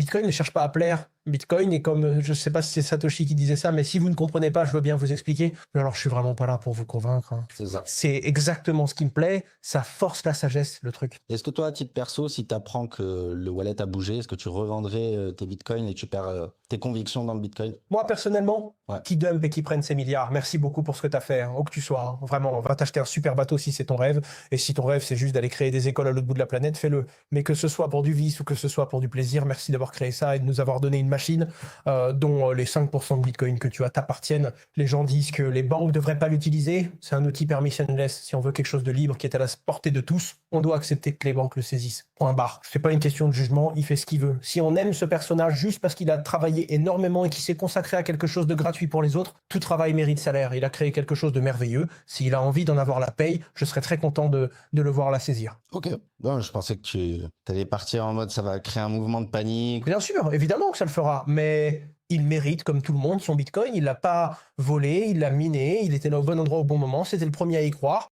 Bitcoin ne cherche pas à plaire. Bitcoin est comme, je sais pas si c'est Satoshi qui disait ça, mais si vous ne comprenez pas, je veux bien vous expliquer. Mais alors, je suis vraiment pas là pour vous convaincre, hein. C'est ça. C'est exactement ce qui me plaît. Ça force la sagesse, le truc. Est-ce que toi, à titre perso, si tu apprends que le wallet a bougé, est-ce que tu revendrais tes bitcoins et tu perds tes convictions dans le bitcoin? Moi, personnellement, Ouais. qui dump et qui prenne ses milliards, merci beaucoup pour ce que tu as fait, hein, où que tu sois. Hein. Vraiment, va t'acheter un super bateau si c'est ton rêve. Et si ton rêve, c'est juste d'aller créer des écoles à l'autre bout de la planète, fais-le. Mais que ce soit pour du vice ou que ce soit pour du plaisir, merci d'avoir créé ça et de nous avoir donné une machine dont les 5% de Bitcoin que tu as t'appartiennent. Les gens disent que les banques ne devraient pas l'utiliser. C'est un outil permissionless. Si on veut quelque chose de libre qui est à la portée de tous, on doit accepter que les banques le saisissent. Point barre. C'est pas une question de jugement, il fait ce qu'il veut. Si on aime ce personnage juste parce qu'il a travaillé énormément et qu'il s'est consacré à quelque chose de gratuit pour les autres, tout travail mérite salaire. Il a créé quelque chose de merveilleux. S'il a envie d'en avoir la paye, je serais très content de le voir la saisir. Ok. Non, je pensais que tu allais partir en mode ça va créer un mouvement de panique. Bien sûr, évidemment que ça le fera, mais il mérite, comme tout le monde, son Bitcoin. Il l'a pas volé, il l'a miné, il était là au bon endroit au bon moment, c'était le premier à y croire.